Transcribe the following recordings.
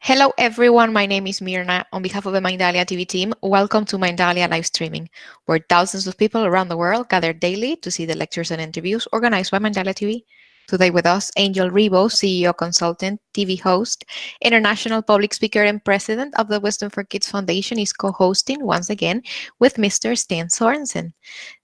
Hello everyone, my name is Mirna. On behalf of the Mindalia TV team, welcome to Mindalia live streaming, where thousands of people around the world gather daily to see the lectures and interviews organized by Mindalia TV. Today with us, RIbo, CEO, consultant, TV host, international public speaker, and president of the Wisdom for Kids Foundation, is co-hosting once again with Mr. Stan Sorensen.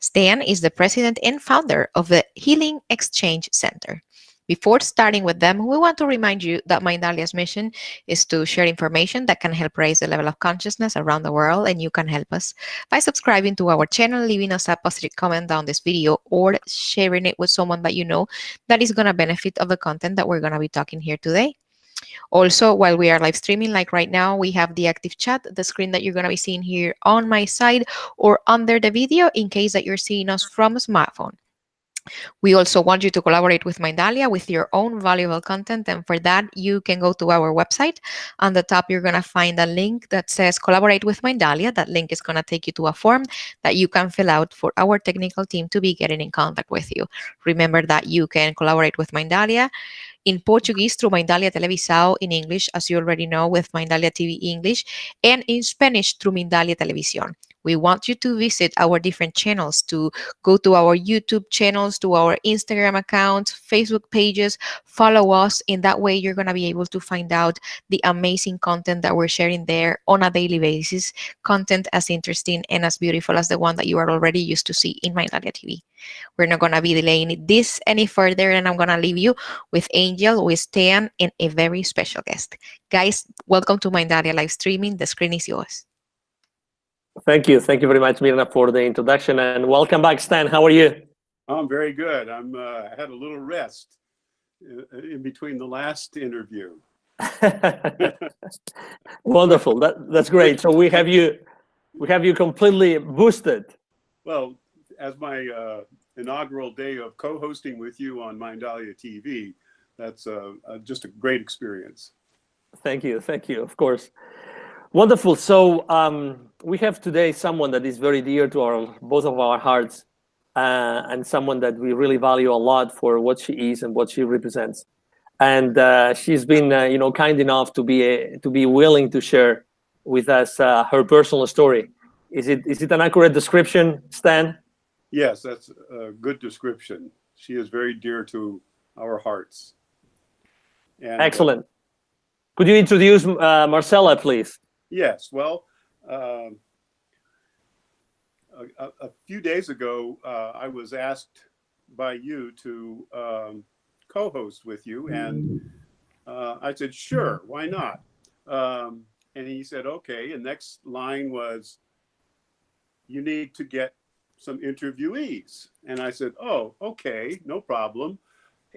Stan is the president and founder of the Healing Exchange Center. Before starting with them, we want to remind you that Mindalia's mission is to share information that can help raise the level of consciousness around the world, and you can help us by subscribing to our channel, leaving us a positive comment down this video, or sharing it with someone that you know that is going to benefit of the content that we're going to be talking here today. Also, while we are live streaming, like right now, we have the active chat, the screen that you're going to be seeing here on my side or under the video in case that you're seeing us from a smartphone. We also want you to collaborate with Mindalia with your own valuable content. And for that, you can go to our website. On the top, you're going to find a link that says Collaborate with Mindalia. That link is going to take you to a form that you can fill out for our technical team to be getting in contact with you. Remember that you can collaborate with Mindalia in Portuguese through Mindalia Televisão, in English, as you already know, with Mindalia TV English, and in Spanish through Mindalia Televisión. We want you to visit our different channels, to go to our YouTube channels, to our Instagram accounts, Facebook pages, follow us. In that way, you're going to be able to find out the amazing content that we're sharing there on a daily basis, content as interesting and as beautiful as the one that you are already used to see in Mindalia TV. We're not going to be delaying this any further, and I'm going to leave you with Angel, with Stan, and a very special guest. Guys, welcome to Mindalia live streaming. The screen is yours. Thank you. Thank you very much, Mirna, for the introduction, and welcome back, Stan. How are you? I'm very good. I had a little rest in between the last interview. Wonderful. That's great. So we have you completely boosted. Well, as my inaugural day of co-hosting with you on Mindalia TV, that's just a great experience. Thank you. Thank you. Of course. Wonderful. So we have today someone that is very dear to both of our hearts, and someone that we really value a lot for what she is and what she represents. And she's been, kind enough to be willing to share with us her personal story. Is it an accurate description, Stan? Yes, that's a good description. She is very dear to our hearts. And, excellent. Could you introduce Marcela, please? Yes. Well, a few days ago, I was asked by you to co-host with you, and I said, sure, why not? And he said, okay. And next line was, you need to get some interviewees. And I said, oh, okay, no problem.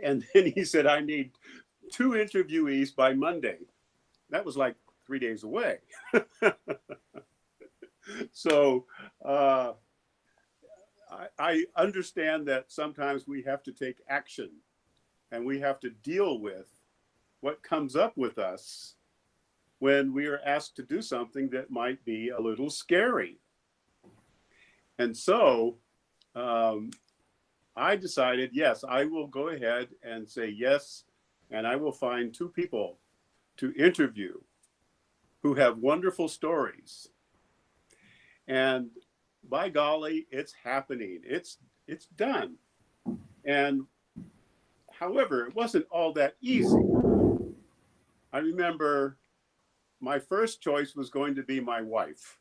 And then he said, I need 2 interviewees by Monday. That was like 3 days away. So I understand that sometimes we have to take action, and we have to deal with what comes up with us when we are asked to do something that might be a little scary. And so I decided, yes, I will go ahead and say yes, and I will find 2 people to interview who have wonderful stories. And by golly, it's happening. It's done. And however, it wasn't all that easy. I remember my first choice was going to be my wife.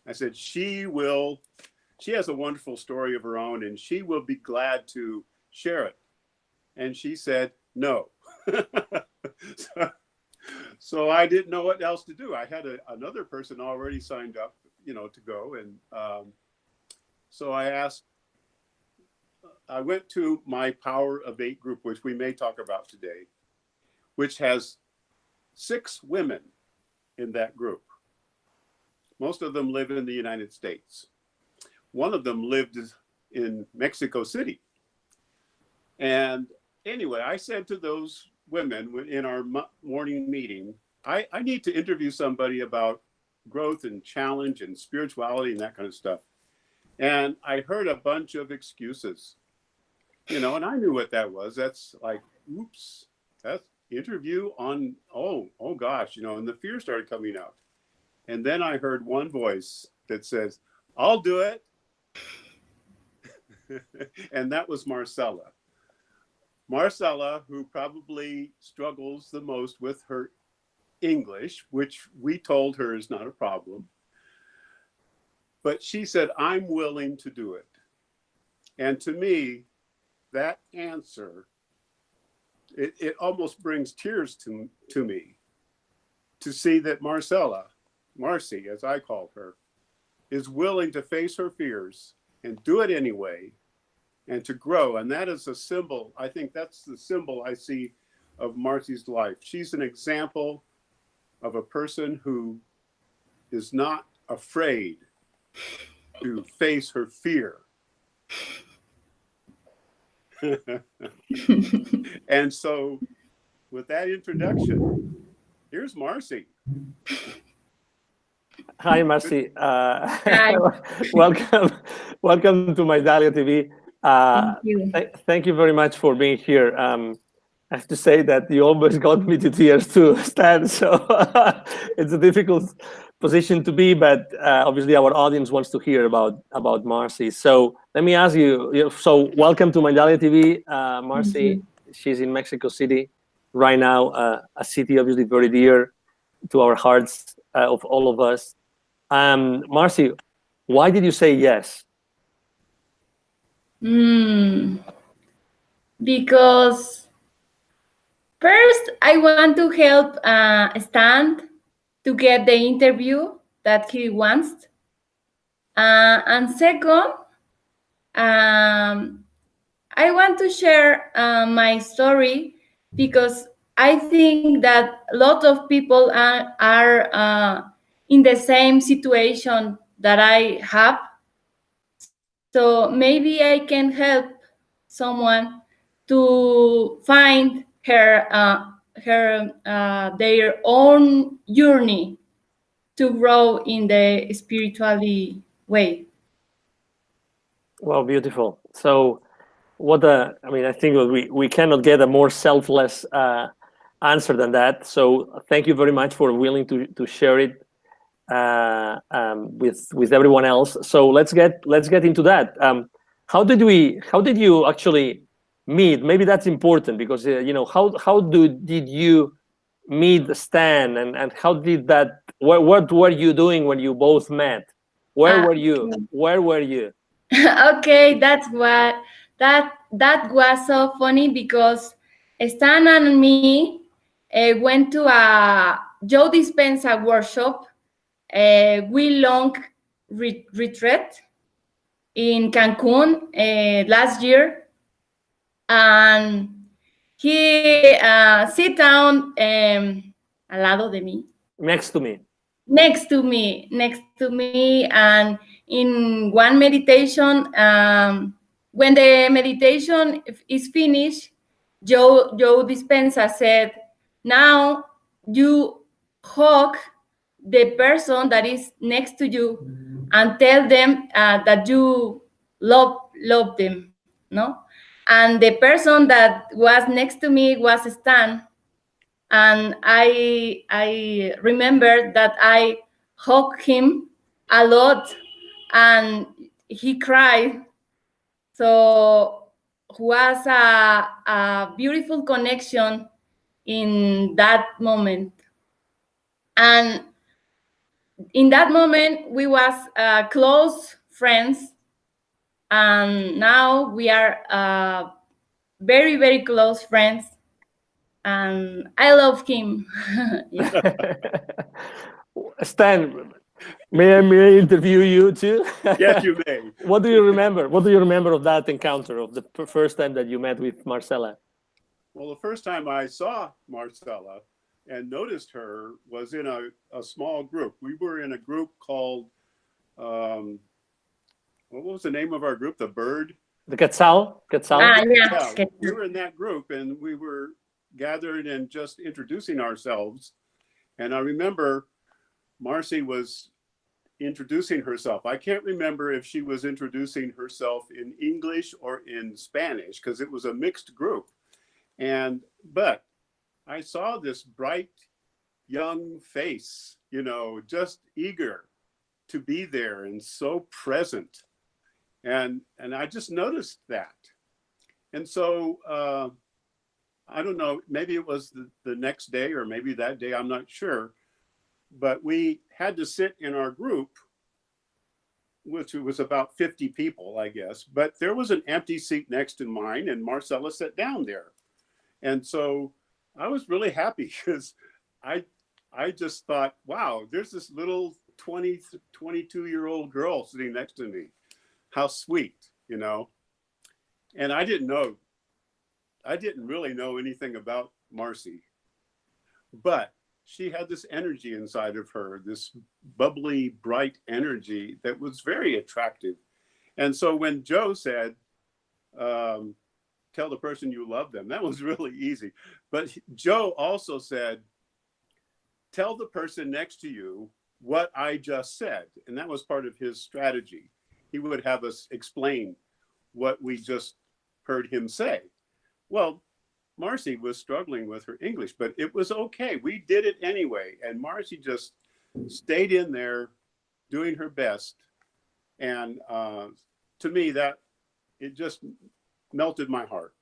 I said, she has a wonderful story of her own, and she will be glad to share it. And she said, no. So I didn't know what else to do. I had another person already signed up, to go. And so I went to my Power of 8 group, which we may talk about today, which has 6 women in that group. Most of them live in the United States. One of them lived in Mexico City. And anyway, I said to those women in our morning meeting, I need to interview somebody about growth and challenge and spirituality and that kind of stuff. And I heard a bunch of excuses, and I knew what that was. That's like, oops, interview on, oh gosh, and the fear started coming up. And then I heard one voice that says, I'll do it. And that was Marcela. Marcela, who probably struggles the most with her English, which we told her is not a problem. But she said, I'm willing to do it. And to me, that answer, it almost brings tears to me to see that Marcela, Marcy, as I call her, is willing to face her fears and do it anyway and to grow. And that is a symbol. I think that's the symbol I see of Marcy's life. She's an example of a person who is not afraid to face her fear. And so with that introduction, here's Marcy. Hi, Marcy. Hi. Welcome to Mindalia TV. Thank you. Thank you very much for being here. I have to say that you almost got me to tears too, Stan. So it's a difficult position to be, but obviously our audience wants to hear about Marcy. So let me ask you. So welcome to Mindalia TV, Marcy. She's in Mexico City right now, a city obviously very dear to our hearts of all of us. Marcy, why did you say yes? Because first I want to help Stan to get the interview that he wants. And second, I want to share my story because I think that a lot of people are in the same situation that I have. So maybe I can help someone to find their own journey to grow in the spirituality way. Well, beautiful. So I think we cannot get a more selfless answer than that. So thank you very much for willing to share it with everyone else. So let's get into that. How did you actually meet? Maybe that's important because did you meet Stan and how did that? What were you doing when you both met? Where were you? Where were you? Okay, that was so funny because Stan and me went to a Joe Dispenza workshop, we long retreat in Cancun last year, and he sit down al lado de mí. Next to me. Next to me, and in one meditation, when the meditation is finished, Joe Dispenza said, now you hug the person that is next to you and tell them that you love them, no? And the person that was next to me was Stan. And I remember that I hugged him a lot and he cried. So was a beautiful connection in that moment. And in that moment, we was close friends. And now we are very, very close friends. And I love him. Stan, may I interview you too? Yes, you may. What do you remember? What do you remember of that encounter, of the first time that you met with Marcela? Well, the first time I saw Marcela and noticed her was in a small group. We were in a group called, what was the name of our group? The Bird? The Quetzal? Yeah. We were in that group and we were gathered and just introducing ourselves. And I remember Marcy was introducing herself. I can't remember if she was introducing herself in English or in Spanish because it was a mixed group. But I saw this bright young face, you know, just eager to be there and so present. And I just noticed that. And so I don't know, maybe it was the next day or maybe that day, I'm not sure. But we had to sit in our group, which was about 50 people, I guess. But there was an empty seat next to mine, and Marcela sat down there. And so I was really happy because I just thought, wow, there's this little 22-year-old girl sitting next to me. How sweet, you know? And I didn't really know anything about Marcy, but she had this energy inside of her, this bubbly, bright energy that was very attractive. And so when Joe said, tell the person you love them, that was really easy. But Joe also said, tell the person next to you what I just said. And that was part of his strategy. He would have us explain what we just heard him say. Well, Marcy was struggling with her English, but it was okay. We did it anyway. And Marcy just stayed in there doing her best. And to me, that it just melted my heart.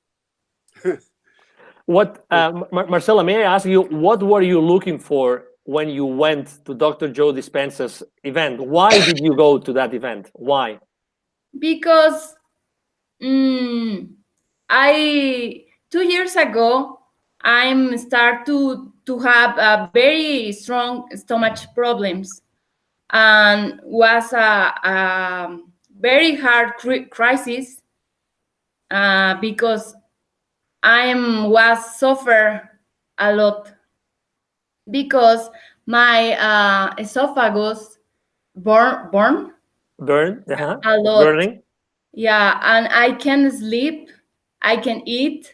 What, Marcela, may I ask you, what were you looking for when you went to Dr. Joe Dispenza's event? Why did you go to that event? Why? Because 2 years ago, I'm start to have very strong stomach problems, and was a very hard crisis because I was suffer a lot because my esophagus burn Burn? a lot. Burning? Yeah, and I can sleep, I can eat,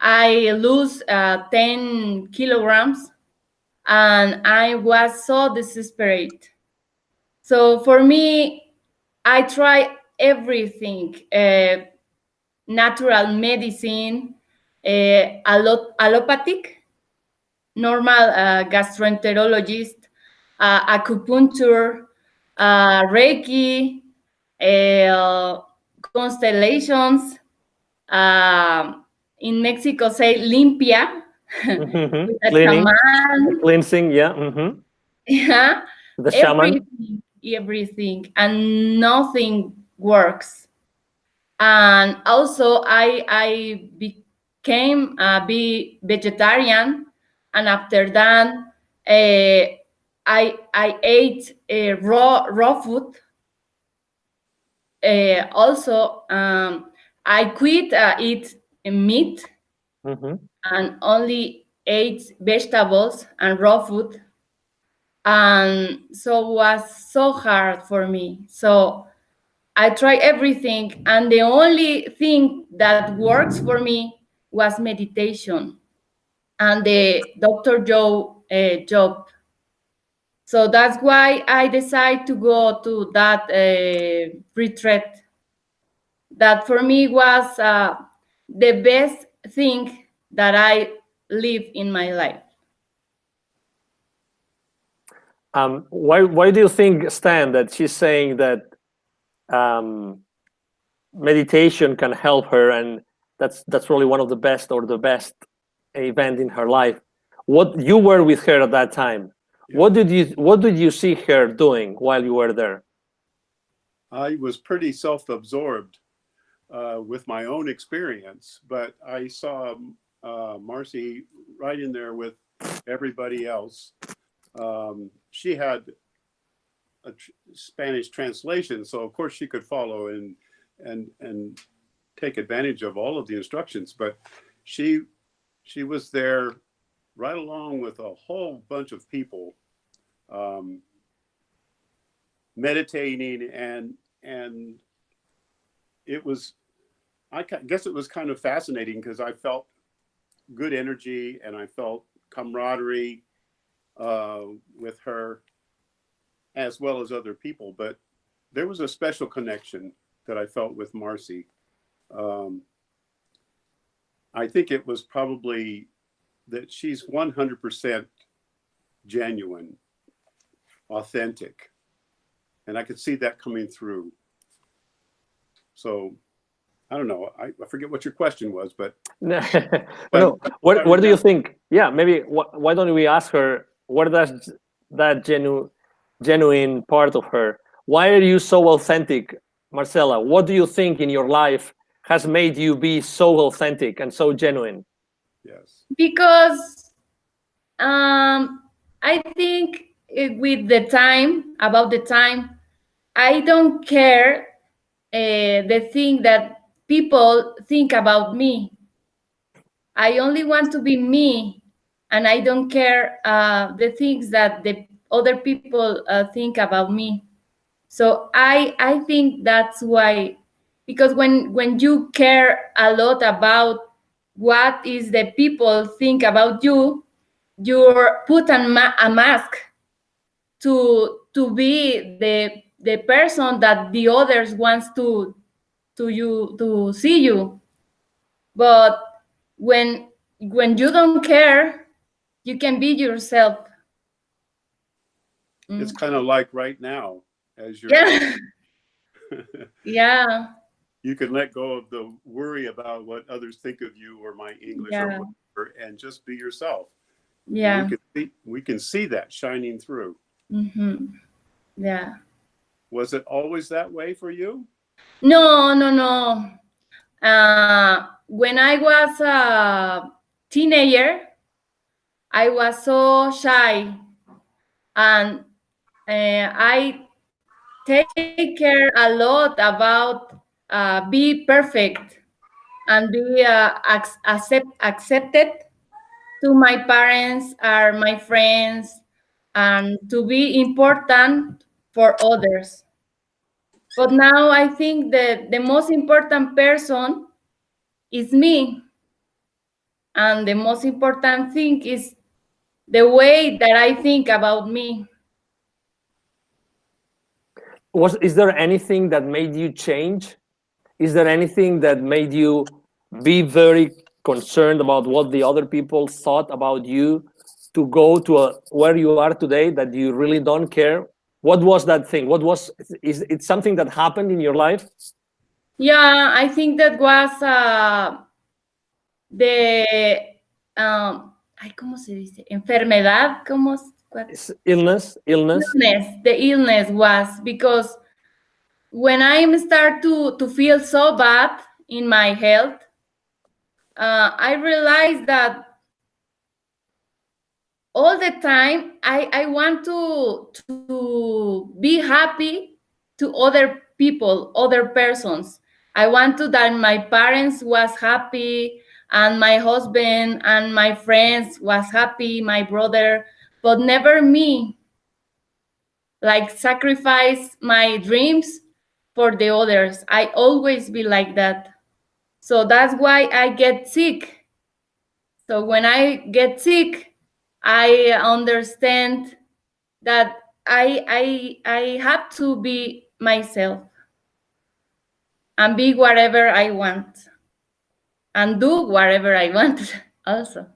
I lose 10 kilograms, and I was so desperate. So for me, I try everything, natural medicine, allopathic, normal gastroenterologist, acupuncture, Reiki, constellations. In Mexico, say limpia with a Cleaning, shaman. cleansing, yeah. Yeah, The shaman. everything, and nothing works. And also, I became be vegetarian, and after that, I ate raw food. Also, I quit eat meat and only ate vegetables and raw food. And so was so hard for me. So I tried everything, and the only thing that works for me was meditation and the Dr. Joe job. So that's why I decided to go to that retreat. That for me was the best thing that I live in my life. Why do you think, Stan, that she's saying that meditation can help her, and that's really one of the best or the best event in her life? What you were with her at that time? Yeah. What did you see her doing while you were there? I was pretty self-absorbed with my own experience, but I saw Marcy right in there with everybody else. She had a Spanish translation, so of course she could follow and take advantage of all of the instructions. But she was there right along with a whole bunch of people, meditating, and it was, I guess it was kind of fascinating because I felt good energy and I felt camaraderie with her as well as other people. But there was a special connection that I felt with Marcy. I think it was probably that she's 100% genuine, authentic. And I could see that coming through. So I don't know. I forget what your question was, but No, no. Where do you think? Yeah, maybe. Why don't we ask her? Where does that genuine part of her? Why are you so authentic, Marcela? What do you think in your life has made you be so authentic and so genuine? yes. Because I think with the time, about the time, I don't care the thing that people think about me. I only want to be me, and I don't care the things that the other people think about me. So I think that's why, because when you care a lot about what is the people think about you, you're put a mask to be the person that the others wants to see you. But when you don't care, you can be yourself. It's kind of like right now, as you're Yeah. talking. Yeah. You can let go of the worry about what others think of you or my English or Yeah. whatever, and just be yourself. Yeah. We can see that shining through. Mm-hmm. Yeah. Was it always that way for you? No, no, no. When I was a teenager, I was so shy, and I take care a lot about be perfect and be accepted to my parents or my friends, and to be important for others. But now I think that the most important person is me, and the most important thing is the way that I think about me. Is there anything that made you change? Is there anything that made you be very concerned about what the other people thought about you to go to where you are today, that you really don't care? What was that thing? Is it something that happened in your life? Yeah, I think that was the ay, ¿cómo se dice? Enfermedad, Illness. Illness. The illness was because when I start to feel so bad in my health, I realized that all the time I want to be happy to other people, other persons. I want to that my parents was happy, and my husband and my friends was happy, my brother, but never me. Like sacrifice my dreams for the others. I always be like that. So that's why I get sick. So when I get sick, I understand that I have to be myself and be whatever I want and do whatever I want also.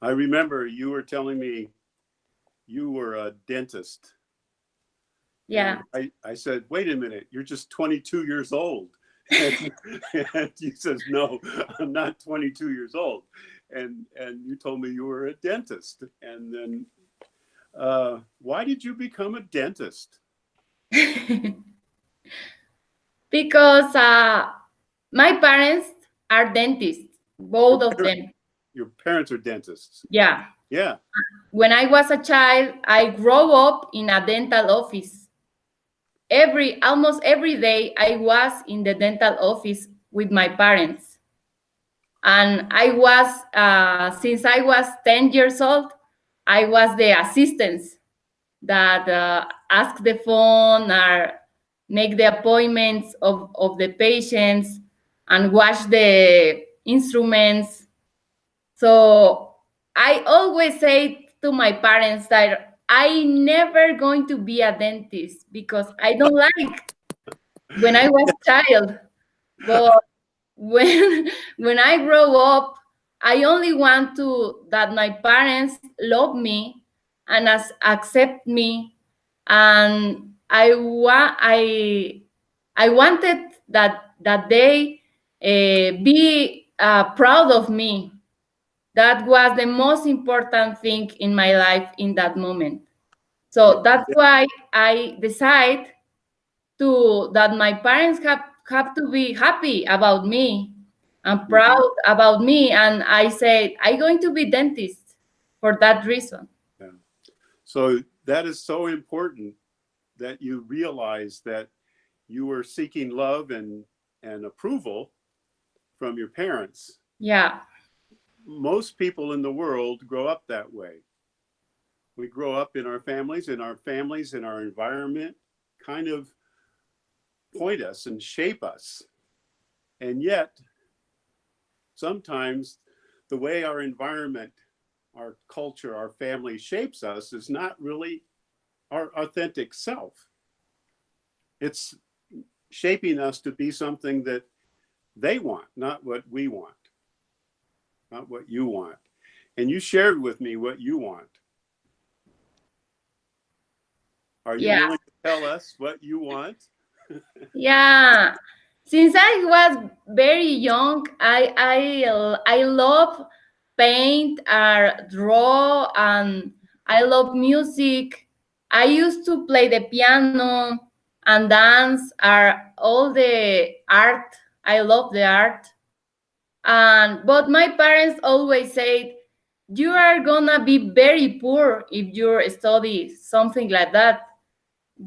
I remember you were telling me you were a dentist. Yeah. And I said, wait a minute, you're just 22 years old. And you says, no, I'm not 22 years old. And you told me you were a dentist. And then why did you become a dentist? Because my parents are dentists, both of them. Your parents are dentists. Yeah. Yeah. When I was a child, I grew up in a dental office. Almost every day, I was in the dental office with my parents. And I was, since I was 10 years old, I was the assistant that ask the phone or make the appointments of the patients and wash the instruments. So I always say to my parents that I never going to be a dentist because I don't like when I was a child. But when I grow up, I only want to that my parents love me and accept me, and I wanted that they be proud of me. That was the most important thing in my life in that moment. So that's why I decide to that my parents have to be happy about me and proud about me, and I said I'm going to be dentist for that reason. Yeah. So that is so important that you realize that you were seeking love and approval from your parents. Yeah. Most people in the world grow up that way. We grow up in our families, and our families and our environment kind of point us and shape us. And yet, sometimes the way our environment, our culture, our family shapes us is not really our authentic self. It's shaping us to be something that they want, not what we want, not what you want. And you shared with me what you want. Are you willing to tell us what you want? Yeah. Since I was very young, I love paint or draw, and I love music. I used to play the piano and dance, or all the art. I love the art. And but my parents always said, you are gonna be very poor if you study something like that.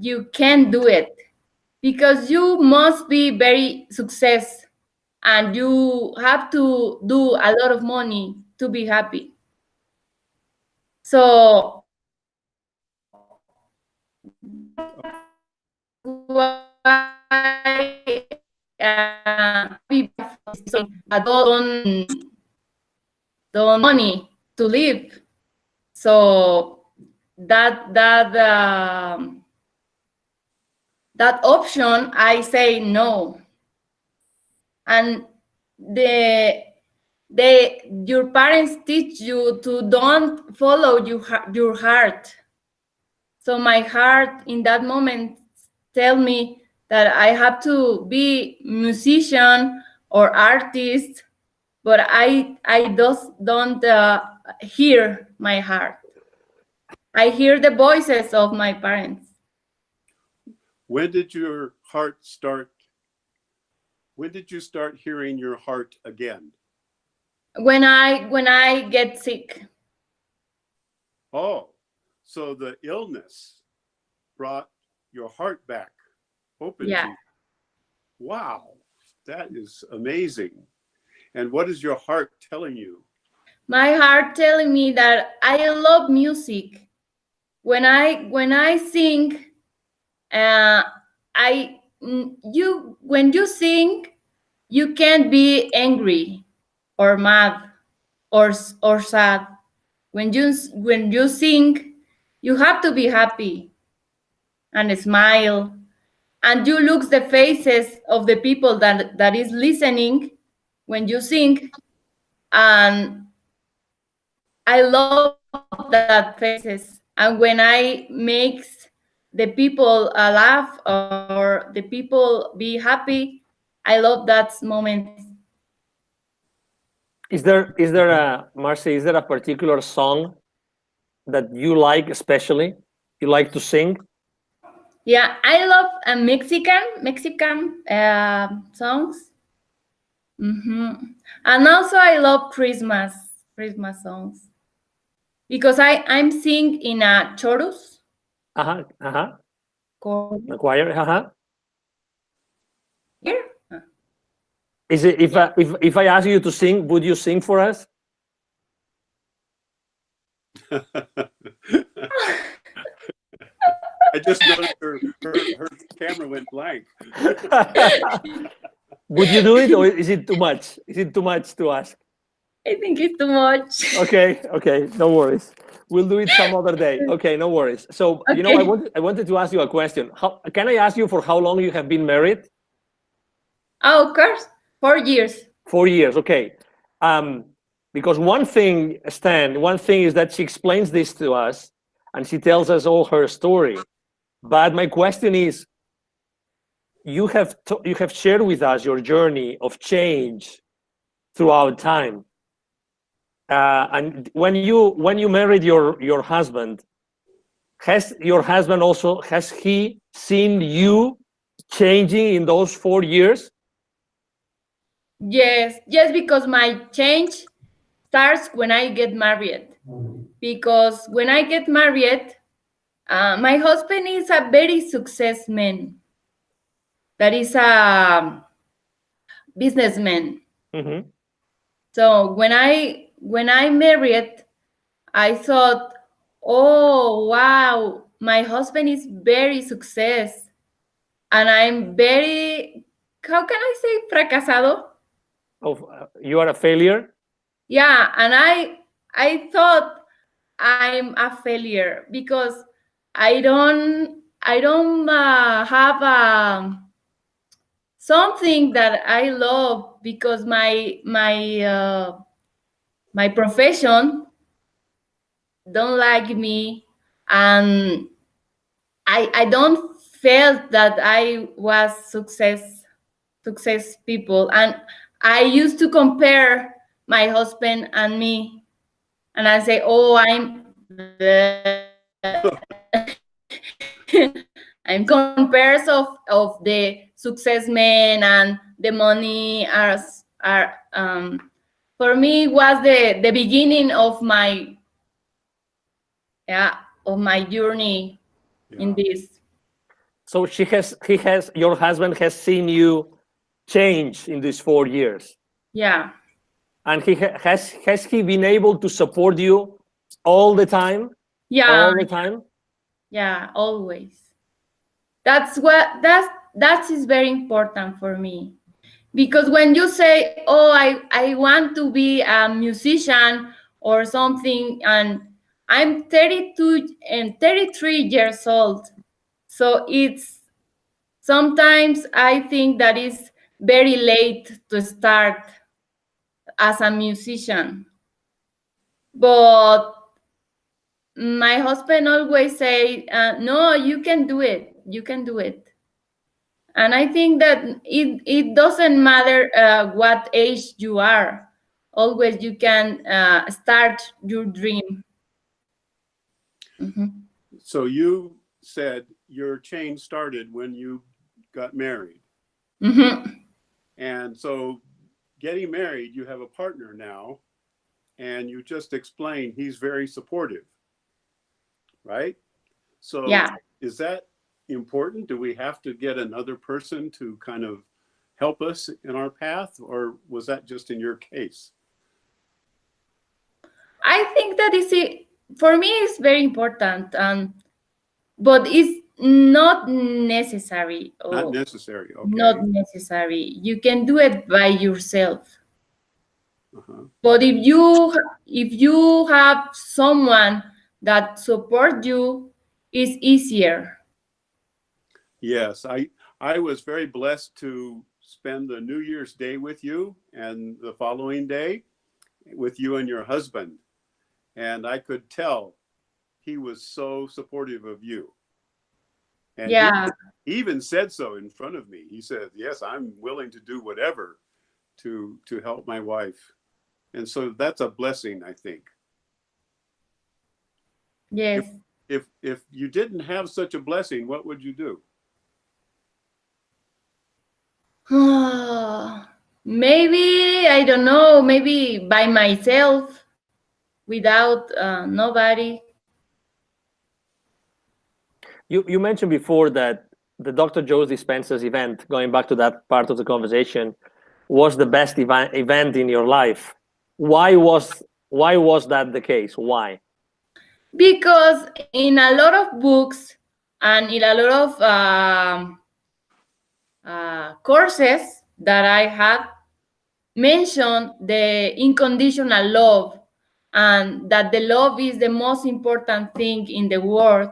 You can't do it because you must be very success, and you have to do a lot of money to be happy. So that's why don't money to live. So that option, I say no. And the your parents teach you to don't follow your heart. So my heart in that moment tell me that I have to be musician or artist, but I just don't hear my heart. I hear the voices of my parents. When did your heart start? When did you start hearing your heart again? When I get sick. Oh, so the illness brought your heart back open to you. Wow, that is amazing. And what is your heart telling you? My heart telling me that I love music. When I sing, when you sing, you can't be angry or mad or sad. When you sing, you have to be happy and smile, and you look the faces of the people that is listening when you sing, and I love that faces. And when I makes the people laugh or the people be happy, I love that moment. Is there a, Marcy, is there a particular song that you like especially? You like to sing? Yeah, I love Mexican songs. And also I love Christmas songs, because I'm sing in a chorus. The choir. Here. Is it if I ask you to sing, would you sing for us? I just noticed her camera went blank. Would you do it, or is it too much? Is it too much to ask? I think it's too much. Okay, no worries. We'll do it some other day. Okay, no worries. So, Okay. I wanted to ask you a question. Can I ask you for how long you have been married? Oh, of course. 4 years. 4 years, okay. Because one thing, Stan, one thing is that she explains this to us and she tells us all her story. But my question is, you have shared with us your journey of change throughout time. And when you married your husband, has your husband also, has he seen you changing in those 4 years? Yes, because my change starts when I get married. Because when I get married, my husband is a very success man. That is a businessman. Mm-hmm. So when I married, I thought, oh wow, my husband is very success, and I'm very, how can I say, fracasado? You are a failure? Yeah, and I thought I'm a failure because I don't have something that I love, because my profession don't like me, and I don't felt that I was success people, and I used to compare my husband and me, and I say, oh, I'm I'm compares of the success men, and the money are for me was the beginning of my, yeah, of my journey in this. So your husband has seen you change in these 4 years. Yeah. And has he been able to support you all the time? Yeah. All the time? Yeah, always. That is very important for me, because when you say, oh, I want to be a musician or something, and I'm 32 and 33 years old, so it's sometimes I think that is very late to start as a musician. But my husband always say, no, you can do it, you can do it. And I think that it doesn't matter what age you are, always you can start your dream. Mm-hmm. So you said your change started when you got married. Mm-hmm. And so getting married, you have a partner now, and you just explained he's very supportive, right? So Yeah. is that important? Do we have to get another person to kind of help us in our path, or was that just in your case? I think that is it. For me, it's very important, but it's not necessary. Not Oh, necessary. Okay. not necessary. You can do it by yourself. Uh-huh. But if you have someone that support you, it's easier. Yes, I was very blessed to spend the New Year's Day with you, and the following day with you and your husband. And I could tell he was so supportive of you. And Yeah. he even said so in front of me. He said, yes, I'm willing to do whatever to help my wife. And so that's a blessing, I think. Yes. If you didn't have such a blessing, what would you do? Maybe, I don't know, maybe by myself, without nobody. You mentioned before that the Dr. Joe's Dispensers event, going back to that part of the conversation, was the best event in your life. Why was that the case? Why? Because in a lot of books and in a lot of courses that I had, mentioned the unconditional love, and that the love is the most important thing in the world.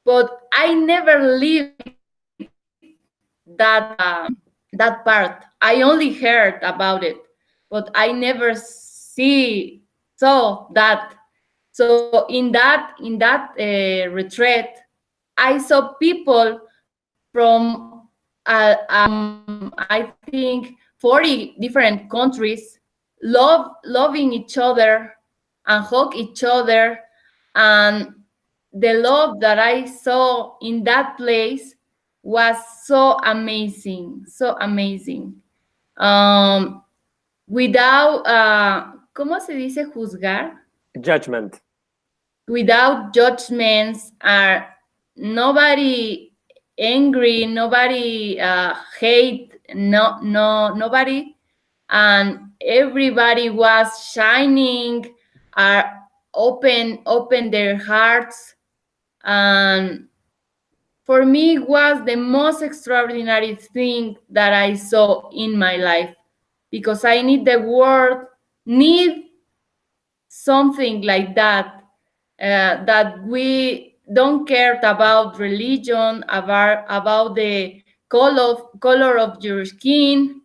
But I never lived that part. I only heard about it, but I never saw that. So in that retreat, I saw people from I think 40 different countries loving each other and hug each other, and the love that I saw in that place was so amazing, so amazing. Um, without, ¿cómo se dice juzgar? Judgment. Without judgments, nobody angry, nobody hate, nobody, and everybody was shining, open their hearts, and for me it was the most extraordinary thing that I saw in my life, because I need the world need something like that, that we don't care about religion, about the color of your skin,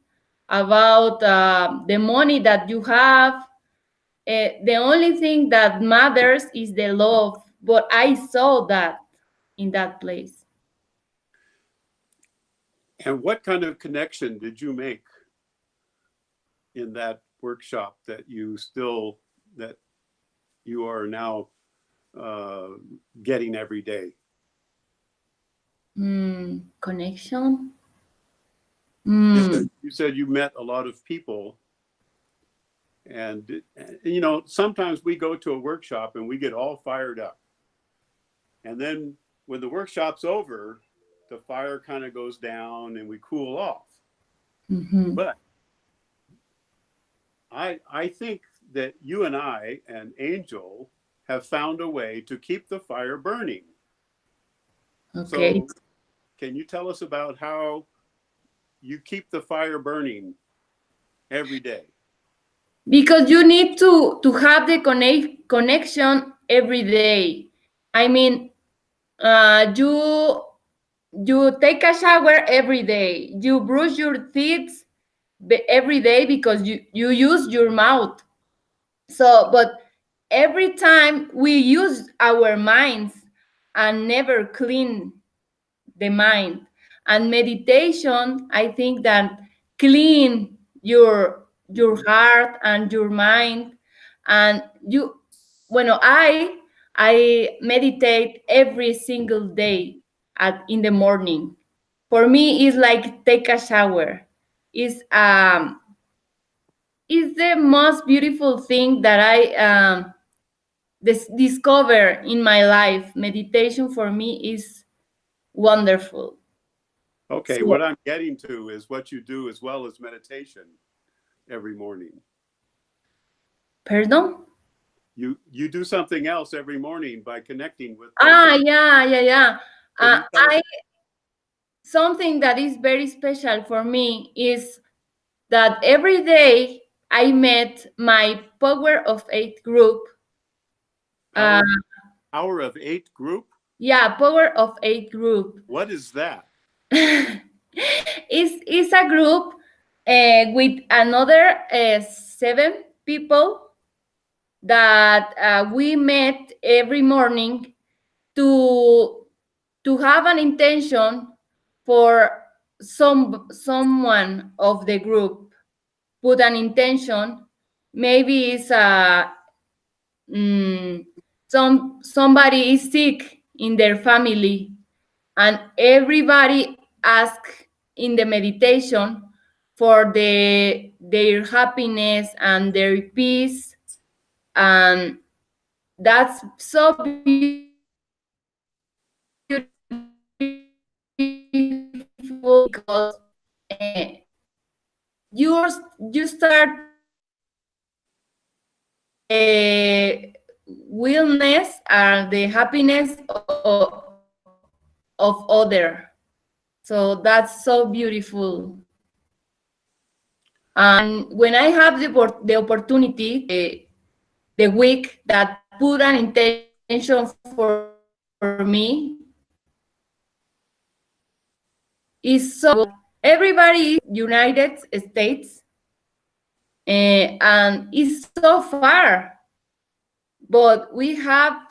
about the money that you have. The only thing that matters is the love. But I saw that in that place. And what kind of connection did you make in that workshop that you are now getting every day? Connection. You said you met a lot of people, and sometimes we go to a workshop and we get all fired up, and then when the workshop's over, the fire kind of goes down and we cool off. Mm-hmm. But I think that you and I and Angel have found a way to keep the fire burning. Okay. So can you tell us about how you keep the fire burning every day? Because you need to have the connection every day. I mean, you take a shower every day. You brush your teeth every day because you use your mouth. So, but every time we use our minds and never clean the mind. And meditation, I think that clean your heart and your mind. And I meditate every single day in the morning. For me, it's like take a shower. It's the most beautiful thing that I discover in my life. Meditation for me is wonderful. Okay, So, what I'm getting to is what you do as well as meditation every morning. pardon? You do something else every morning by connecting with. Yeah. Can you tell us? Something that is very special for me is that every day I met my Power of Eight group. Power of Eight group? Yeah, Power of Eight group. What is that? It's a group with another 7 people that we met every morning to have an intention for someone of the group. Put an intention. Maybe it's somebody is sick in their family, and everybody ask in the meditation for their happiness and their peace, and that's so beautiful because you start the wellness and the happiness of other. So that's so beautiful. And when I have the opportunity, the week that put an intention for me is so everybody United States, and it's so far, but we have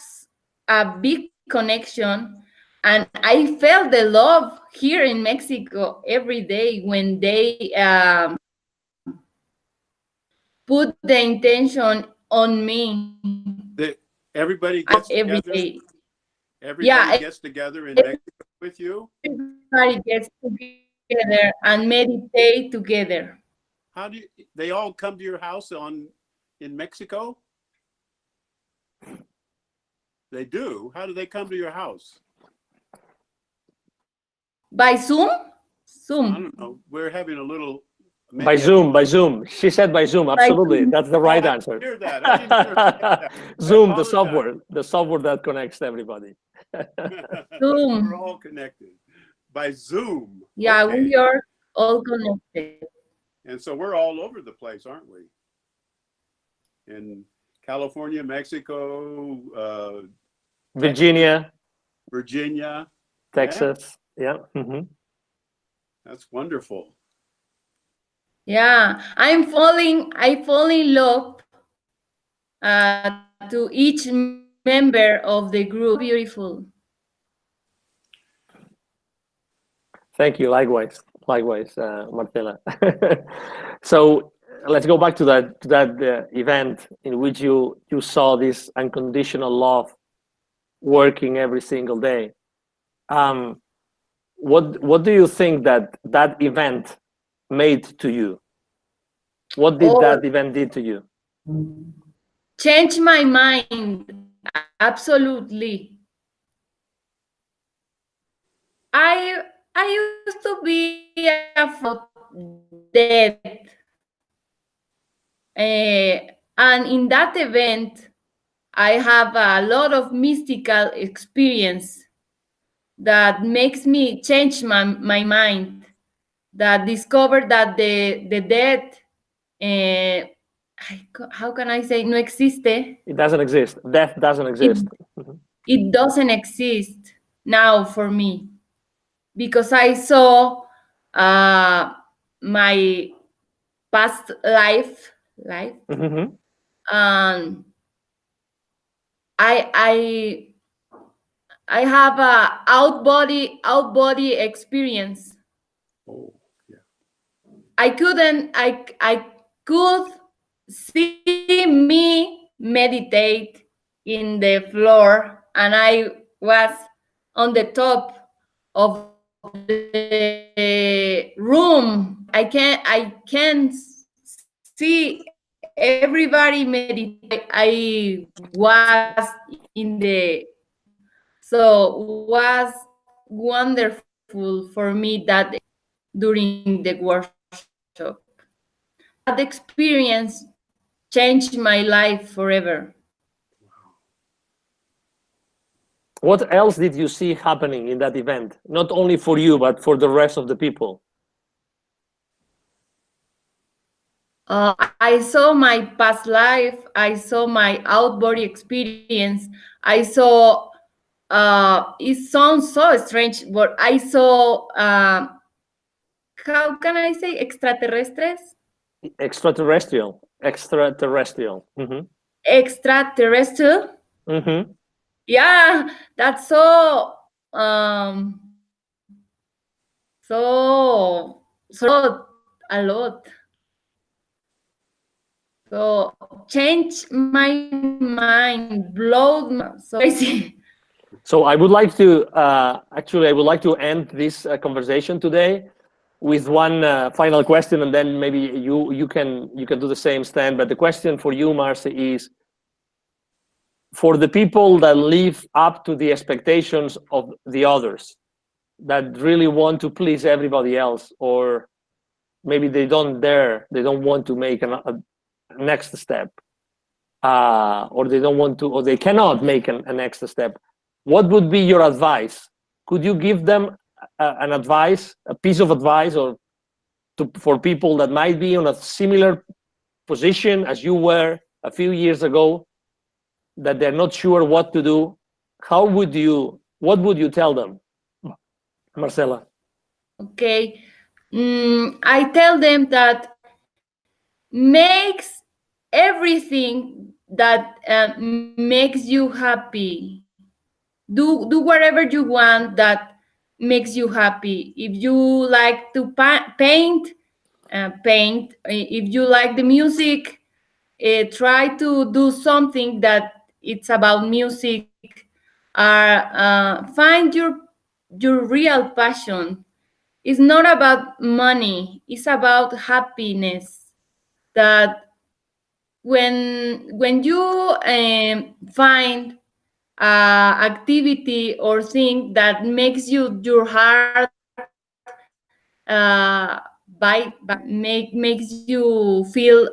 a big connection, and I felt the love here in Mexico every day when they put the intention on me. Everybody gets Every together. day. Everybody gets together in Mexico with you. Everybody gets together and meditate together. How do they all come to your house in Mexico? They do. How do they come to your house? By Zoom? I Zoom. don't know. We're having a little. By Zoom, by Zoom. She said by Zoom. Absolutely, Zoom. that's the right I answer. didn't hear that. I didn't hear that. Zoom, I the apologize. software that connects everybody. Zoom. We're all connected by Zoom. Yeah, Okay. we are all connected. And so we're all over the place, aren't we? In California, Mexico, Virginia, Virginia, Texas. Yeah. Mm-hmm. That's wonderful. Yeah, I fall in love to each member of the group. Beautiful. Thank you. Likewise, Marcela. So let's go back to that event in which you saw this unconditional love working every single day. What do you think that event made to you? What did that event did to you? Change my mind. Absolutely. I used to be afraid of death. And in that event, I have a lot of mystical experience that makes me change my mind, that discovered that the death, how can I say, no existe? It doesn't exist. Death doesn't exist. It doesn't exist now for me, because I saw my past life, Mm-hmm. and I have a out body experience. Oh, yeah. I could see me meditate in the floor, and I was on the top of the room. I can see everybody meditate. I was in the, so was wonderful for me that during the workshop. That experience changed my life forever. What else did you see happening in that event? Not only for you, but for the rest of the people. I saw my past life. I saw my out body experience. I saw, it sounds so strange, but I saw, how can I say, extraterrestres? Extraterrestrial. Mm-hmm. Extraterrestrial. Mm-hmm. Yeah, that's so, a lot. So change my mind, blow so crazy. So I would like to I would like to end this conversation today with one final question, and then maybe you can do the same, Stan. But the question for you, Marce, is for the people that live up to the expectations of the others, that really want to please everybody else, or maybe they don't want to make a next step, or they don't want to, or they cannot make a next step. What would be your advice? Could you give them an advice, a piece of advice, or for people that might be in a similar position as you were a few years ago, that they're not sure what to do? What would you tell them, Marcela? Okay. I tell them that makes everything that makes you happy. Do whatever you want that makes you happy. If you like to paint, paint. If you like the music, try to do something that it's about music. Find your real passion. It's not about money. It's about happiness. That when you find activity or thing that makes your heart makes you feel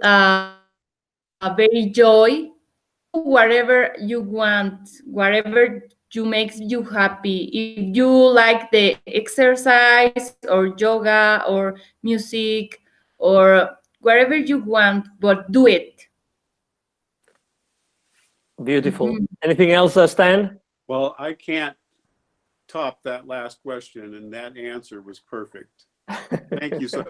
very joy, whatever you want, whatever you makes you happy. If you like the exercise or yoga or music or whatever you want, but do it. Beautiful. Mhm. Anything else, Stan? Well, I can't top that last question, and that answer was perfect. Thank you. So,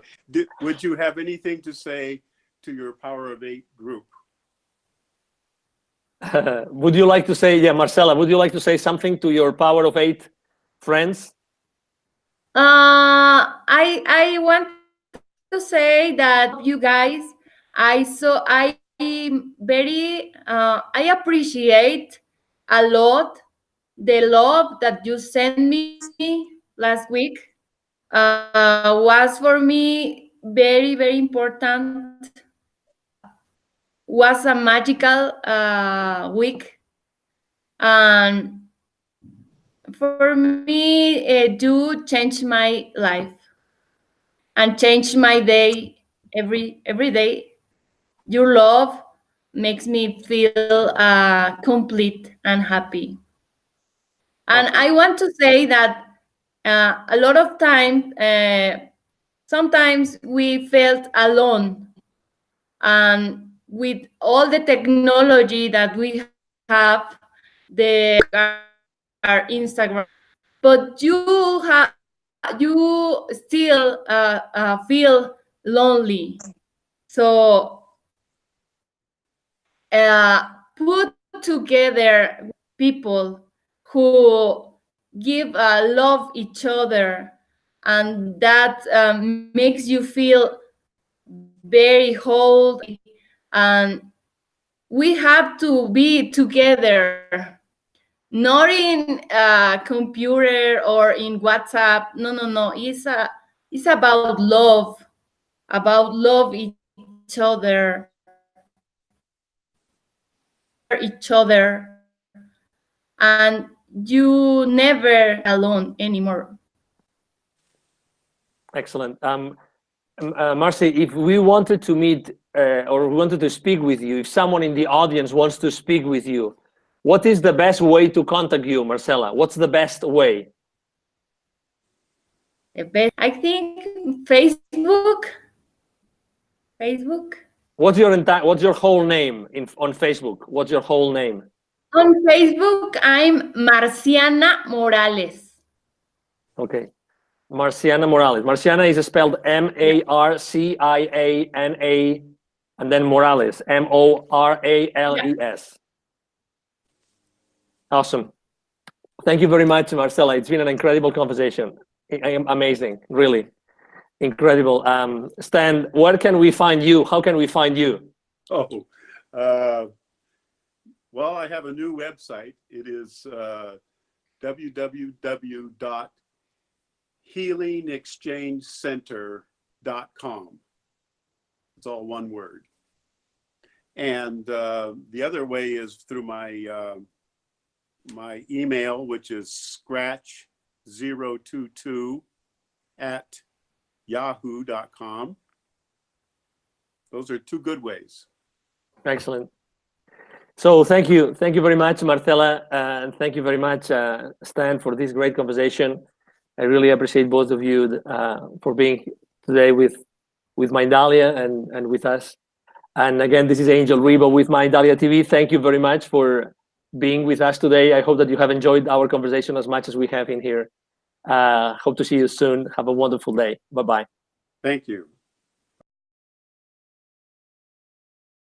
would you have anything to say to your Power of Eight group? Would you like to say, yeah, Marcela, would you like to say something to your Power of Eight friends? I want to say that you guys, I appreciate a lot the love that you sent me last week. Was for me very important. Was a magical week, and for me, do change my life and change my day every day. Your love makes me feel complete and happy. And I want to say that a lot of time, sometimes we felt alone, and with all the technology that we have, our Instagram, but you still feel lonely. So put together people who give love each other, and that makes you feel very whole. And we have to be together, not in a computer or in WhatsApp. No. It's about love each other, each other, and you never alone anymore. Excellent. Marcy, if we wanted to meet or we wanted to speak with you, if someone in the audience wants to speak with you, what is the best way to contact you, Marcela? What's the best way? The best, I think, Facebook. Facebook. What's your whole name on Facebook? What's your whole name? On Facebook, I'm Marciana Morales. Okay. Marciana Morales. Marciana is spelled Marciana, and then Morales, Morales. Awesome. Thank you very much, Marcela. It's been an incredible conversation. Amazing, really incredible. Stan, where can we find you? How can we find you? Oh, well, I have a new website. It is www.healingexchangecenter.com. It's all one word. And the other way is through my my email, which is scratch022@yahoo.com. Those are two good ways. Excellent. So thank you very much, Marcela, and thank you very much, Stan, for this great conversation. I really appreciate both of you for being today with Mindalia and with us. And again, this is Angel RIbo with Mindalia TV. Thank you very much for being with us today. I hope that you have enjoyed our conversation as much as we have in here. Hope to see you soon. Have a wonderful day. Bye-bye. Thank you.